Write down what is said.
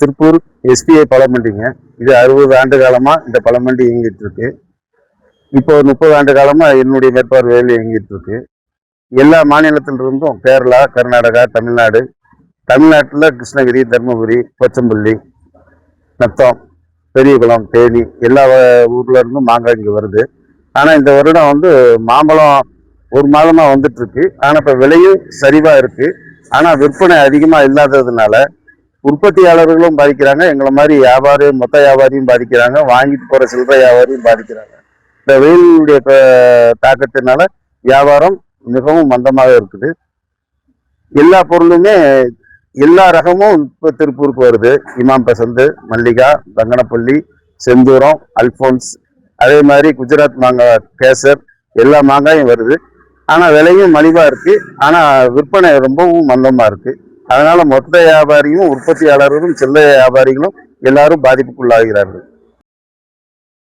Tiruppur SBI பழமண்டிங்க. இது 60 ஆண்டு காலமா இந்த பழமண்டி இயங்கிட்டு இருக்கு. இப்போ ஒரு 30 ஆண்டு காலமா என்னுடைய மேற்பார்வையில் இயங்கிட்டு இருக்கு. எல்லா மாநிலத்திலிருந்தும் கேரளா, கர்நாடகா, தமிழ்நாடு, தமிழ்நாட்டில் கிருஷ்ணகிரி, தர்மபுரி, போச்சம்பள்ளி, நத்தம், பெரியகுளம், தேனி எல்லா ஊர்ல இருந்தும் மாங்காய் இங்கே வருது. ஆனால் இந்த வருடம் மாம்பழம் ஒரு மாதமா வந்துட்டு இருக்கு. ஆனால் இப்போ விலையும் சரிவா இருக்கு. ஆனால் விற்பனை அதிகமாக இல்லாததுனால உற்பத்தியாளர்களும் பாதிக்கிறாங்க, எங்களை மாதிரி மொத்த வியாபாரியும் பாதிக்கிறாங்க, வாங்கிட்டு போற சில்லறை வியாபாரியும் பாதிக்கிறாங்க. இந்த வெயிலுடைய தாக்கத்தினால வியாபாரம் மிகவும் மந்தமாக இருக்குது. எல்லா பொருளுமே எல்லா ரகமும் இப்போ திருப்பூருக்கு வருது. இமாம் பசந்து, மல்லிகா, பங்கனப்பள்ளி, செந்தூரம், அல்போன்ஸ், அதே மாதிரி குஜராத் மாங்காய், கேசர், எல்லா மாங்காயும் வருது. ஆனால் விலையும் மலிவாக இருக்கு. ஆனால் விற்பனை ரொம்பவும் மந்தமாக இருக்கு. அதனால மொத்த வியாபாரியும் உற்பத்தியாளர்களும் சில்லறை வியாபாரிகளும் எல்லாரும் பாதிப்புக்குள்ளாகிறார்கள்.